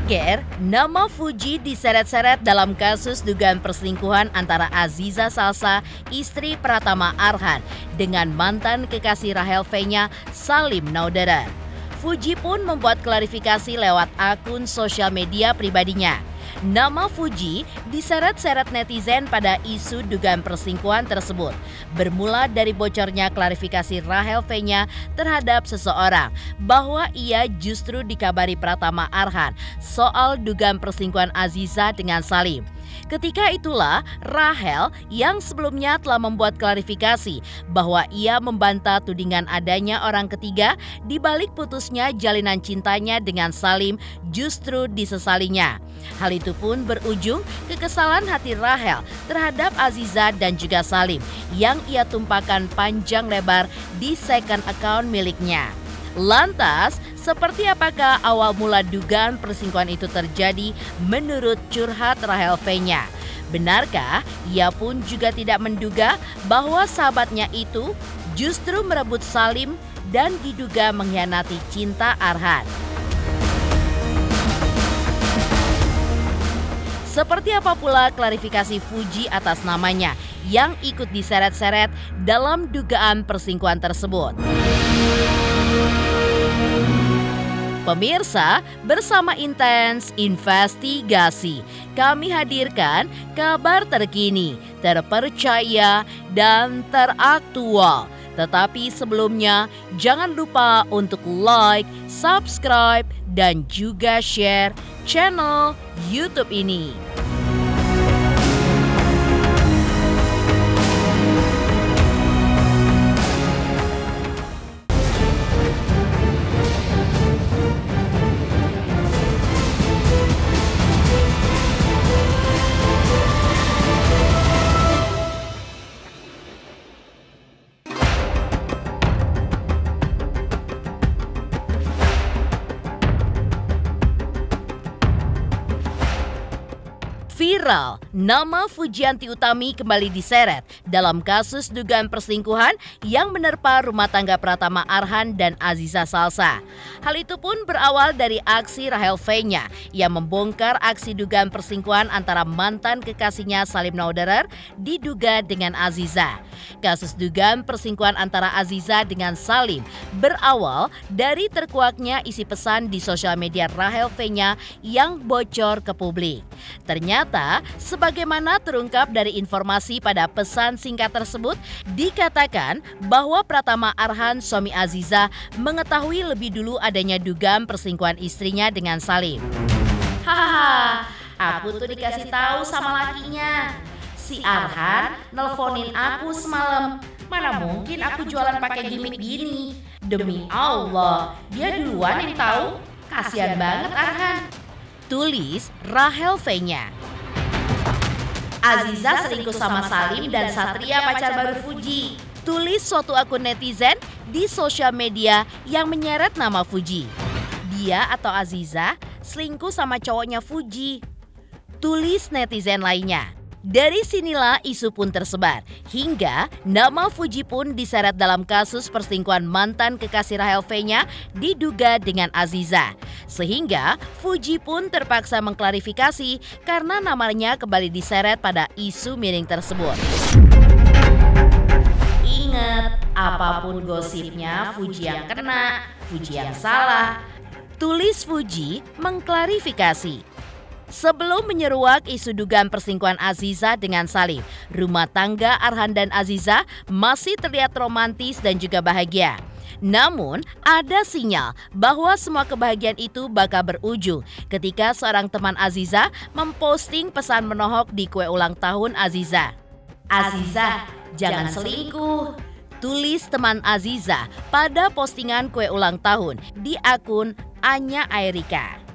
Geger, nama Fuji diseret-seret dalam kasus dugaan perselingkuhan antara Aziza Salsa, istri Pratama Arhan, dengan mantan kekasih Rahel V-nya, Salim Naudere. Fuji pun membuat klarifikasi lewat akun sosial media pribadinya. Nama Fuji diseret-seret netizen pada isu dugaan perselingkuhan tersebut. Bermula dari bocornya klarifikasi Rahel V-nya terhadap seseorang bahwa ia justru dikabari Pratama Arhan soal dugaan perselingkuhan Aziza dengan Salim. Ketika itulah Rahel yang sebelumnya telah membuat klarifikasi bahwa ia membantah tudingan adanya orang ketiga di balik putusnya jalinan cintanya dengan Salim justru disesalinya. Hal itu pun berujung kekesalan hati Rahel terhadap Aziza dan juga Salim yang ia tumpahkan panjang lebar di second account miliknya. Lantas, seperti apakah awal mula dugaan perselingkuhan itu terjadi menurut curhat Rahel V-nya? Benarkah ia pun juga tidak menduga bahwa sahabatnya itu justru merebut Salim dan diduga mengkhianati cinta Arhan? Seperti apa pula klarifikasi Fuji atas namanya yang ikut diseret-seret dalam dugaan perselingkuhan tersebut? Pemirsa, bersama Intens Investigasi, kami hadirkan kabar terkini, terpercaya, dan teraktual. Tetapi sebelumnya, jangan lupa untuk like, subscribe, dan juga share channel YouTube ini. Viral, nama Fujianti Utami kembali diseret dalam kasus dugaan perselingkuhan yang menerpa rumah tangga Pratama Arhan dan Aziza Salsa. Hal itu pun berawal dari aksi Rahel V-nya yang membongkar aksi dugaan perselingkuhan antara mantan kekasihnya Salim Naudere diduga dengan Aziza. Kasus dugaan perselingkuhan antara Aziza dengan Salim berawal dari terkuaknya isi pesan di sosial media Rahel V-nya yang bocor ke publik. Ternyata, sebagaimana terungkap dari informasi pada pesan singkat tersebut, dikatakan bahwa Pratama Arhan, suami Aziza, mengetahui lebih dulu adanya dugaan perselingkuhan istrinya dengan Salim. Hahaha, aku tuh dikasih tahu sama lakinya. Si Arhan nelponin aku semalam. Mana mungkin aku jualan pakai gimmick gini. Demi Allah, dia duluan yang tahu. Kasihan banget Arhan. Tulis Rahel V-nya. Aziza selingkuh sama Salim dan Satria pacar baru Fuji. Tulis suatu akun netizen di sosial media yang menyeret nama Fuji. Dia atau Aziza selingkuh sama cowoknya Fuji. Tulis netizen lainnya. Dari sinilah isu pun tersebar, hingga nama Fuji pun diseret dalam kasus perselingkuhan mantan kekasih Rahel V-nya diduga dengan Aziza. Sehingga Fuji pun terpaksa mengklarifikasi karena namanya kembali diseret pada isu miring tersebut. Ingat, apapun gosipnya Fuji yang kena, Fuji yang salah. Tulis Fuji mengklarifikasi. Sebelum menyeruak isu dugaan perselingkuhan Aziza dengan Salim, rumah tangga Arhan dan Aziza masih terlihat romantis dan juga bahagia. Namun, ada sinyal bahwa semua kebahagiaan itu bakal berujung ketika seorang teman Aziza memposting pesan menohok di kue ulang tahun Aziza. Aziza, jangan selingkuh. Tulis teman Aziza pada postingan kue ulang tahun di akun Anya Airika.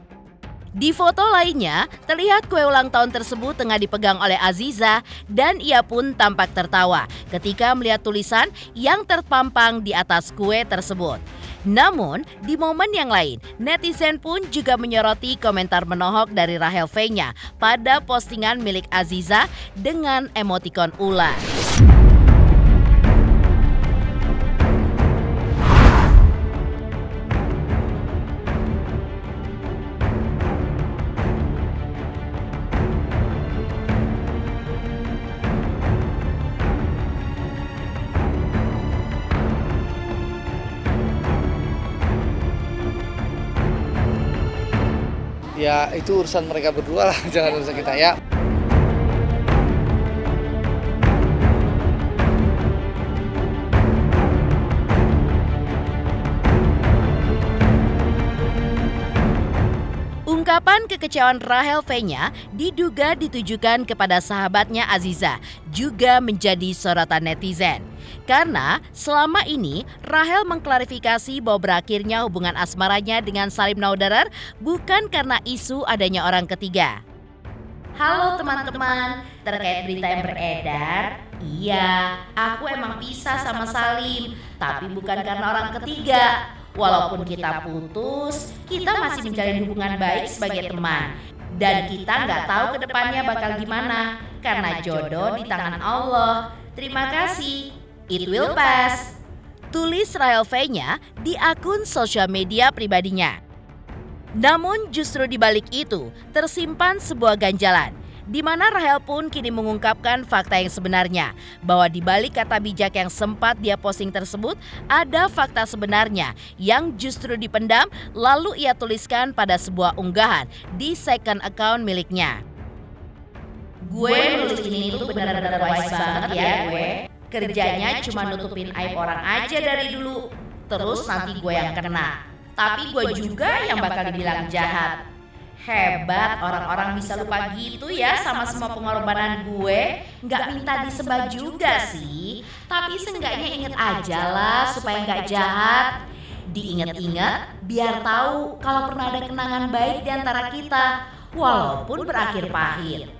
Di foto lainnya, terlihat kue ulang tahun tersebut tengah dipegang oleh Aziza dan ia pun tampak tertawa ketika melihat tulisan yang terpampang di atas kue tersebut. Namun, di momen yang lain, netizen pun juga menyoroti komentar menohok dari Rahel V-nya pada postingan milik Aziza dengan emotikon ular. Ya itu urusan mereka berdua lah, jangan urusan kita ya. Ungkapan kekecewaan Rachel V-nya diduga ditujukan kepada sahabatnya Aziza juga menjadi sorotan netizen. Karena selama ini Rachel mengklarifikasi bahwa berakhirnya hubungan asmaranya dengan Salim Naudharar bukan karena isu adanya orang ketiga. Halo teman-teman, terkait berita yang beredar, iya, aku emang pisah sama Salim, tapi bukan karena orang ketiga. Walaupun kita putus, kita masih menjalin hubungan baik sebagai teman. Dan kita nggak tahu ke depannya bakal gimana, karena jodoh di tangan Allah. Terima kasih, it will pass. Tulis Rachel V-nya di akun sosial media pribadinya. Namun justru di balik itu tersimpan sebuah ganjalan, di mana Rachel pun kini mengungkapkan fakta yang sebenarnya, bahwa di balik kata bijak yang sempat dia posting tersebut ada fakta sebenarnya yang justru dipendam lalu ia tuliskan pada sebuah unggahan di second account miliknya. Gue nulis ini tuh benar-benar wise banget ya gue. Kerjanya cuma nutupin aib orang aja dari dulu, terus nanti gue yang kena. Tapi gue juga yang bakal dibilang jahat. Hebat orang-orang bisa lupa gitu ya sama semua pengorbanan gue. Nggak minta disembah juga sih, tapi seenggaknya inget aja lah supaya nggak jahat. Diinget-inget biar tahu kalau pernah ada kenangan baik di antara kita, walaupun berakhir pahit.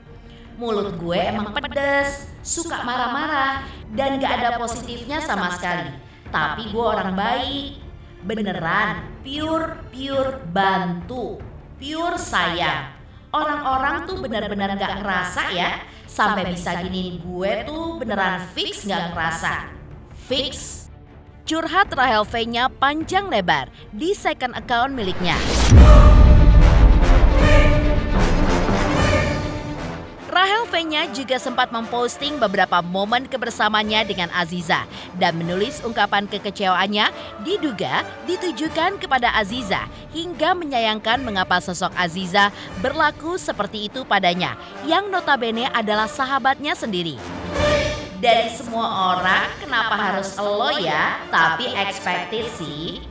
Mulut gue emang pedes, suka marah-marah, dan gak ada positifnya sama sekali. Tapi gue orang baik, beneran, pure bantu, pure sayang. Orang-orang tuh benar-benar gak ngerasa ya, sampai bisa giniin gue tuh beneran fix gak ngerasa. Fix. Curhat Rachel V-nya panjang lebar di second account miliknya. Rachel V-nya juga sempat memposting beberapa momen kebersamaannya dengan Aziza dan menulis ungkapan kekecewaannya diduga ditujukan kepada Aziza hingga menyayangkan mengapa sosok Aziza berlaku seperti itu padanya yang notabene adalah sahabatnya sendiri. Dari semua orang kenapa harus elo ya, tapi expected sih.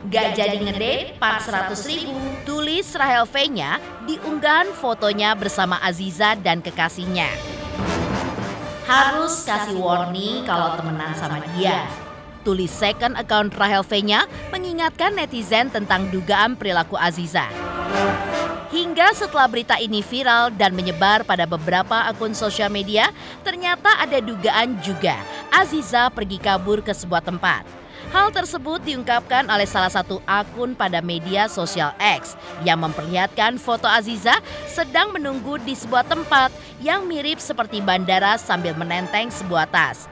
Gak jadi ngedate 400.000. Tulis Rachel V-nya di unggahan fotonya bersama Aziza dan kekasihnya. Harus kasih warning kalau temenan sama dia. Tulis second account Rachel V-nya mengingatkan netizen tentang dugaan perilaku Aziza. Hingga setelah berita ini viral dan menyebar pada beberapa akun sosial media, ternyata ada dugaan juga Aziza pergi kabur ke sebuah tempat. Hal tersebut diungkapkan oleh salah satu akun pada media sosial X yang memperlihatkan foto Aziza sedang menunggu di sebuah tempat yang mirip seperti bandara sambil menenteng sebuah tas.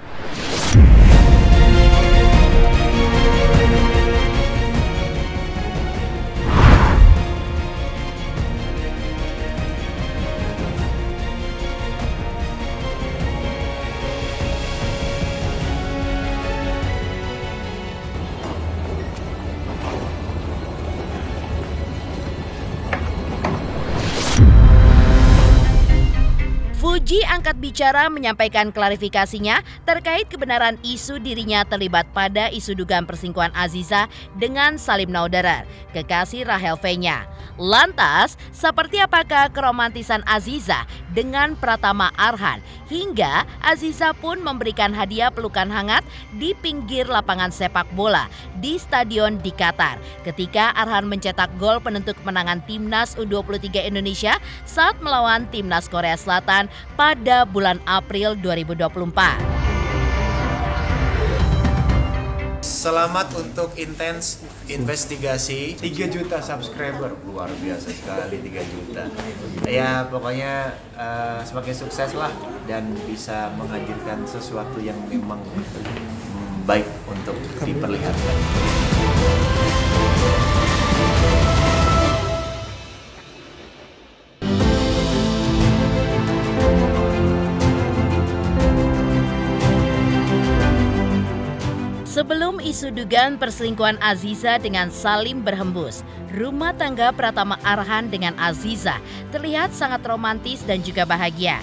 Fuji angkat bicara menyampaikan klarifikasinya terkait kebenaran isu dirinya terlibat pada isu dugaan perselingkuhan Aziza dengan Salim Naudharar, kekasih Rachel V-nya. Lantas, seperti apakah keromantisan Aziza dengan Pratama Arhan hingga Aziza pun memberikan hadiah pelukan hangat di pinggir lapangan sepak bola di stadion di Qatar ketika Arhan mencetak gol penentu kemenangan Timnas U23 Indonesia saat melawan Timnas Korea Selatan pada bulan April 2024. Selamat untuk intens investigasi. 3 juta subscriber, luar biasa sekali 3 juta. Ya pokoknya semakin sukses lah dan bisa menghadirkan sesuatu yang memang baik untuk diperlihatkan. Sebelum isu dugaan perselingkuhan Aziza dengan Salim berhembus, rumah tangga Pratama Arhan dengan Aziza terlihat sangat romantis dan juga bahagia.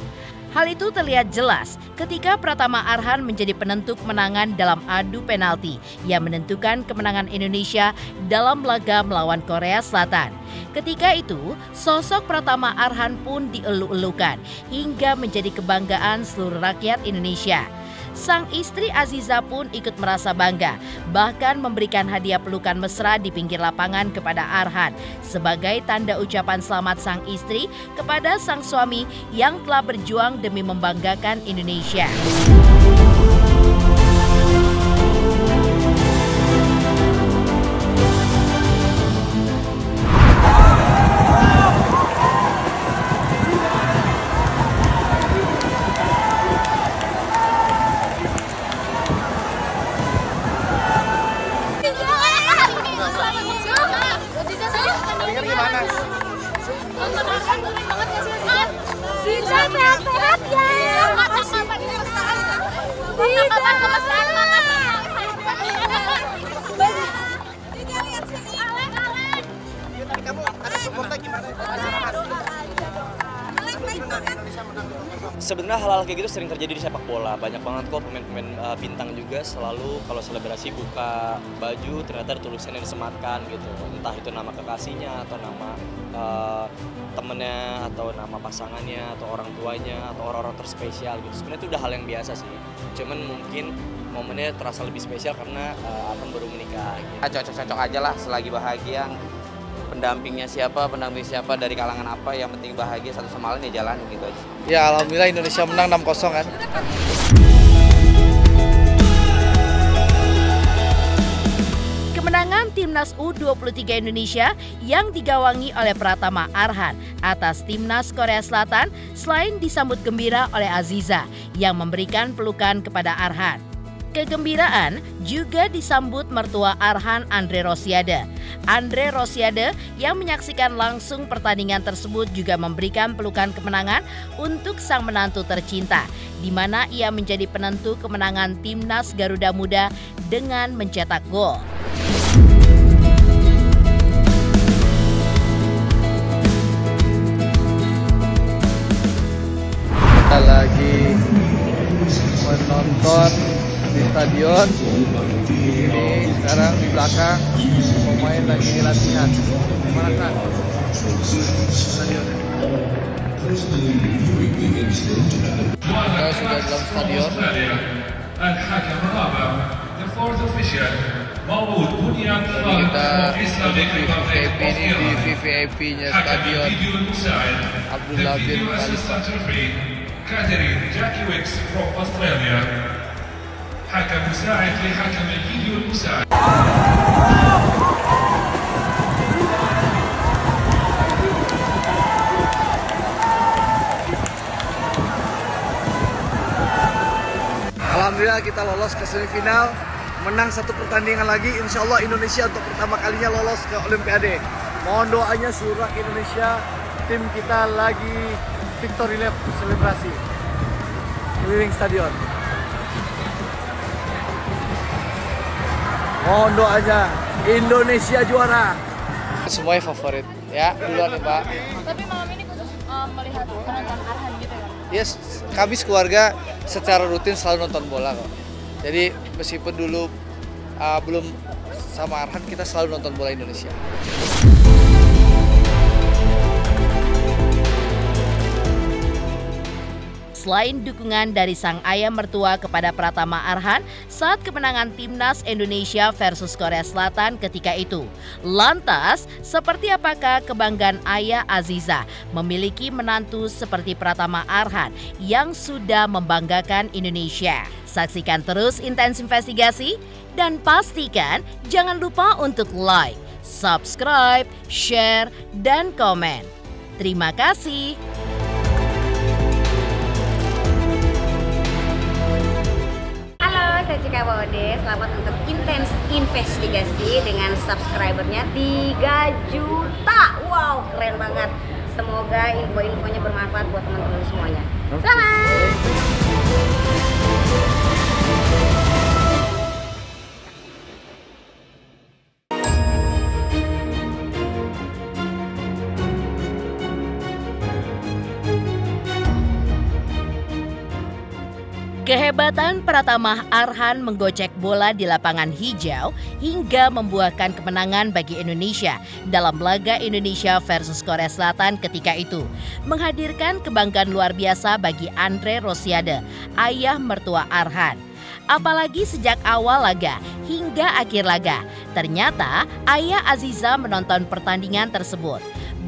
Hal itu terlihat jelas ketika Pratama Arhan menjadi penentu kemenangan dalam adu penalti yang menentukan kemenangan Indonesia dalam laga melawan Korea Selatan. Ketika itu, sosok Pratama Arhan pun dieluk-elukan hingga menjadi kebanggaan seluruh rakyat Indonesia. Sang istri Aziza pun ikut merasa bangga, bahkan memberikan hadiah pelukan mesra di pinggir lapangan kepada Arhan sebagai tanda ucapan selamat sang istri kepada sang suami yang telah berjuang demi membanggakan Indonesia. Sehat-sehat ya. Kamu ada supportnya gimana? Sebenarnya hal-hal kayak gitu sering terjadi di sepak bola. Banyak banget kok pemain-pemain bintang juga selalu kalau selebrasi buka baju ternyata ada tulisannya disematkan gitu. Entah itu nama kekasihnya atau nama temennya atau nama pasangannya atau orang tuanya atau orang-orang terspesial gitu. Sebenarnya itu udah hal yang biasa sih. Cuman mungkin momennya terasa lebih spesial karena akan baru menikah. Gitu. Cocok-cocok aja lah selagi bahagia. Pendamping siapa dari kalangan apa, yang penting bahagia satu sama lain ya jalan gitu aja. Ya alhamdulillah Indonesia menang 6-0 kan. Kemenangan Timnas U23 Indonesia yang digawangi oleh Pratama Arhan atas Timnas Korea Selatan selain disambut gembira oleh Aziza yang memberikan pelukan kepada Arhan. Kegembiraan juga disambut mertua Arhan, Andre Rosiade. Andre Rosiade yang menyaksikan langsung pertandingan tersebut juga memberikan pelukan kemenangan untuk sang menantu tercinta, di mana ia menjadi penentu kemenangan Timnas Garuda Muda dengan mencetak gol. Kita lagi menonton di stadion. Ini sekarang di belakang pemain lagi latihan. Gimana kan? Stadion. Kita sudah dalam stadion. Kita duduk di VIP ini, di VIP-nya stadion Abdullah bin Khalifa. كاترين جاكي ويكس from Australia. حكم مساعد لحكم الفيديو المساعد. Alhamdulillah kita lolos ke semifinal, menang satu pertandingan lagi. Insya Allah Indonesia untuk pertama kalinya lolos ke Olimpiade. Mohon doanya seluruh rakyat Indonesia, tim kita lagi victory lap selebrasi keliling stadion. Mohon doanya Indonesia juara. Semuanya favorit ya, duluan nih Pak. Tapi malam ini khusus melihat penonton Arhan gitu ya? Yes, kami sekeluarga secara rutin selalu nonton bola kok. Jadi meskipun dulu belum sama Arhan, kita selalu nonton bola Indonesia. Selain dukungan dari sang ayah mertua kepada Pratama Arhan saat kemenangan Timnas Indonesia versus Korea Selatan ketika itu. Lantas, seperti apakah kebanggaan ayah Aziza memiliki menantu seperti Pratama Arhan yang sudah membanggakan Indonesia? Saksikan terus Intens Investigasi dan pastikan jangan lupa untuk like, subscribe, share, dan komen. Terima kasih. Saya Cika Bode, selamat untuk Intens Investigasi dengan subscribernya 3 juta. Wow, keren banget. Semoga info-infonya bermanfaat buat teman-teman semuanya. Selamat! Kehebatan Pratama Arhan menggocek bola di lapangan hijau hingga membuahkan kemenangan bagi Indonesia dalam laga Indonesia versus Korea Selatan ketika itu, menghadirkan kebanggaan luar biasa bagi Andre Rosiade, ayah mertua Arhan. Apalagi sejak awal laga hingga akhir laga, ternyata ayah Aziza menonton pertandingan tersebut.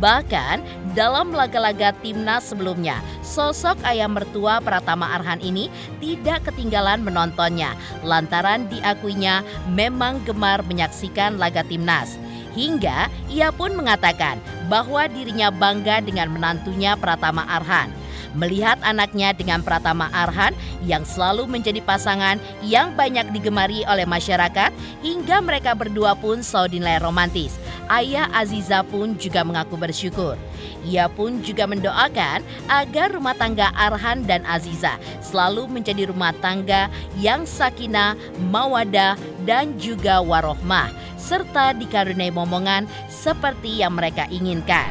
Bahkan dalam laga-laga timnas sebelumnya, sosok ayah mertua Pratama Arhan ini tidak ketinggalan menontonnya lantaran diakuinya memang gemar menyaksikan laga timnas. Hingga ia pun mengatakan bahwa dirinya bangga dengan menantunya Pratama Arhan. Melihat anaknya dengan Pratama Arhan yang selalu menjadi pasangan yang banyak digemari oleh masyarakat hingga mereka berdua pun selalu dinilai romantis. Ayah Aziza pun juga mengaku bersyukur. Ia pun juga mendoakan agar rumah tangga Arhan dan Aziza selalu menjadi rumah tangga yang sakinah, mawadah, dan juga warohmah, serta dikaruniai momongan seperti yang mereka inginkan.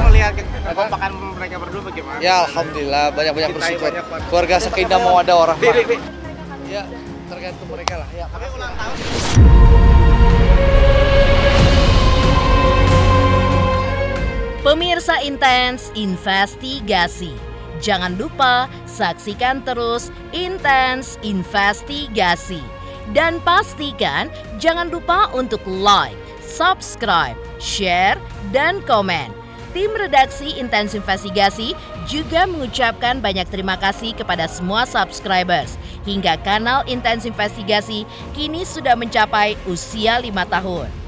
Melihat kekompakan mereka berdua bagaimana? Ya alhamdulillah banyak bersyukur. Keluarga sakinah mawaddah warahmah. Ya tergantung mereka lah. Ya. Pemirsa Intens Investigasi, jangan lupa saksikan terus Intens Investigasi. Dan pastikan jangan lupa untuk like, subscribe, share, dan komen. Tim redaksi Intens Investigasi juga mengucapkan banyak terima kasih kepada semua subscribers. Hingga kanal Intens Investigasi kini sudah mencapai usia 5 tahun.